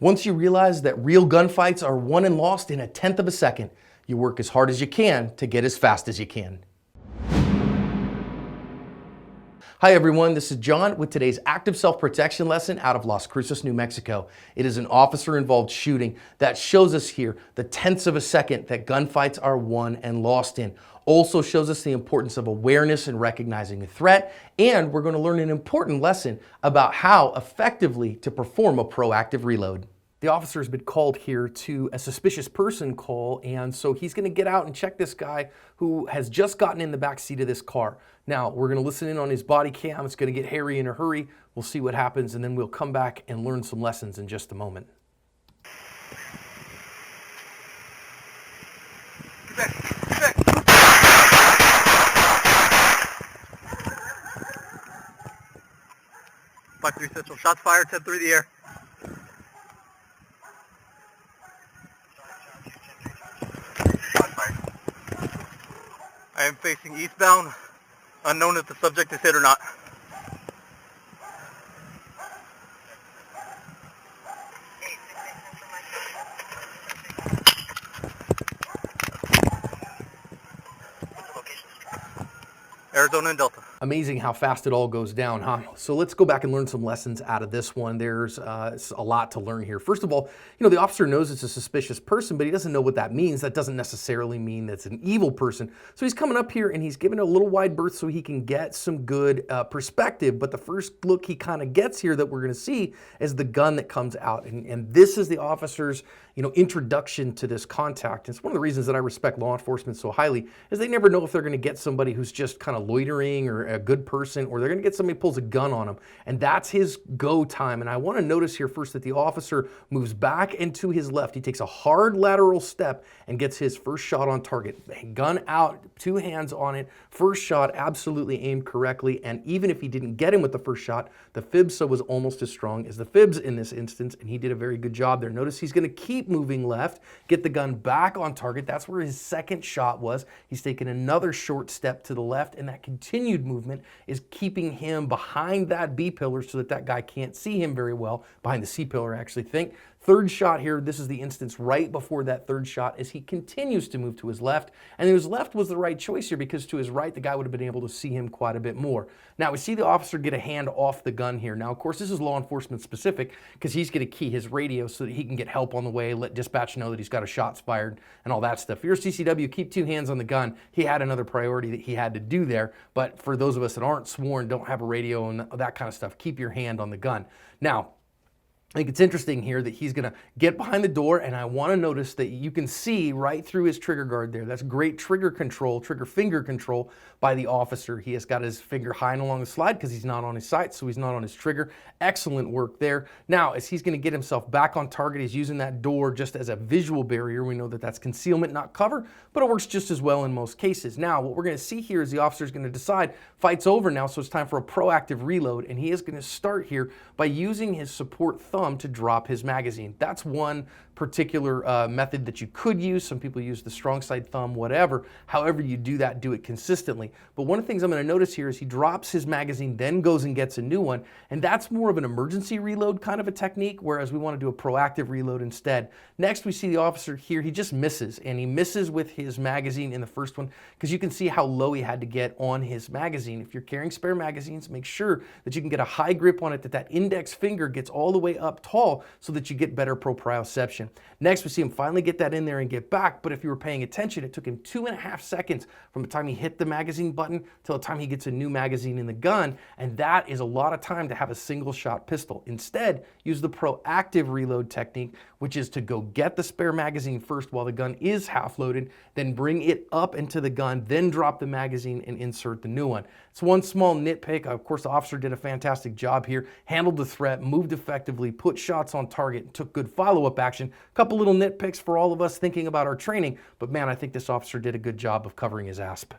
Once you realize that real gunfights are won and lost in a tenth of a second, you work as hard as you can to get as fast as you can. Hi everyone, this is John with today's active self-protection lesson out of Las Cruces, New Mexico. It is an officer-involved shooting that shows us here the tenths of a second that gunfights are won and lost in. Also shows us the importance of awareness and recognizing a threat, and we're going to learn an important lesson about how effectively to perform a proactive reload. The officer has been called here to a suspicious person call, and so he's going to get out and check this guy who has just gotten in the back seat of this car. Now, we're going to listen in on his body cam. It's going to get hairy in a hurry. We'll see what happens, and then we'll come back and learn some lessons in just a moment. Get back, get back. 5-3 Central, shots fired, 10-3 the air. I am facing eastbound, unknown if the subject is hit or not. Arizona and Delta. Amazing how fast it all goes down, huh? So let's go back and learn some lessons out of this one. There's a lot to learn here. First of all, the officer knows it's a suspicious person, but he doesn't know what that means. That doesn't necessarily mean that's an evil person. So he's coming up here and he's giving it a little wide berth so he can get some good perspective. But the first look he kind of gets here that we're going to see is the gun that comes out. And this is the officer's introduction to this contact. It's one of the reasons that I respect law enforcement so highly is they never know if they're going to get somebody who's just kind of loitering or a good person, or they're going to get somebody who pulls a gun on them. And that's his go time. And I want to notice here first that the officer moves back and to his left. He takes a hard lateral step and gets his first shot on target. Gun out, two hands on it. First shot absolutely aimed correctly. And even if he didn't get him with the first shot, the FIBSA was almost as strong as the FIBS in this instance, and he did a very good job there. Notice he's going to keep moving left, get the gun back on target. That's where his second shot was. He's taken another short step to the left, and that continued movement is keeping him behind that B pillar so that that guy can't see him very well. Behind the C pillar, I actually think. Third shot here, this is the instance right before that third shot as he continues to move to his left. And his left was the right choice here because to his right, the guy would have been able to see him quite a bit more. Now we see the officer get a hand off the gun here. Now, of course, this is law enforcement specific because he's going to key his radio so that he can get help on the way, let dispatch know that he's got a shot fired and all that stuff. If you're a CCW, keep two hands on the gun. He had another priority that he had to do there. But for those of us that aren't sworn, don't have a radio and that kind of stuff, keep your hand on the gun. Now, I think it's interesting here that he's going to get behind the door, and I want to notice that you can see right through his trigger guard there. That's great trigger control, trigger finger control by the officer. He has got his finger high and along the slide because he's not on his sight, so he's not on his trigger. Excellent work there. Now, as he's going to get himself back on target, he's using that door just as a visual barrier. We know that that's concealment, not cover, but it works just as well in most cases. Now, what we're going to see here is the officer is going to decide fight's over now, so it's time for a proactive reload, and he is going to start here by using his support thumb to drop his magazine. That's one particular method that you could use. Some people use the strong side thumb, whatever. However you do that, do it consistently. But one of the things I'm going to notice here is he drops his magazine, then goes and gets a new one. And that's more of an emergency reload kind of a technique, whereas we want to do a proactive reload instead. Next, we see the officer here. He just misses, and he misses with his magazine in the first one because you can see how low he had to get on his magazine. If you're carrying spare magazines, make sure that you can get a high grip on it, that index finger gets all the way up tall so that you get better proprioception. Next, we see him finally get that in there and get back, but if you were paying attention, it took him 2.5 seconds from the time he hit the magazine button till the time he gets a new magazine in the gun, and that is a lot of time to have a single shot pistol. Instead, use the proactive reload technique, which is to go get the spare magazine first while the gun is half loaded, then bring it up into the gun, then drop the magazine and insert the new one. It's one small nitpick. Of course, the officer did a fantastic job here, handled the threat, moved effectively, put shots on target, and took good follow-up action. A couple little nitpicks for all of us thinking about our training, but man, I think this officer did a good job of covering his asp.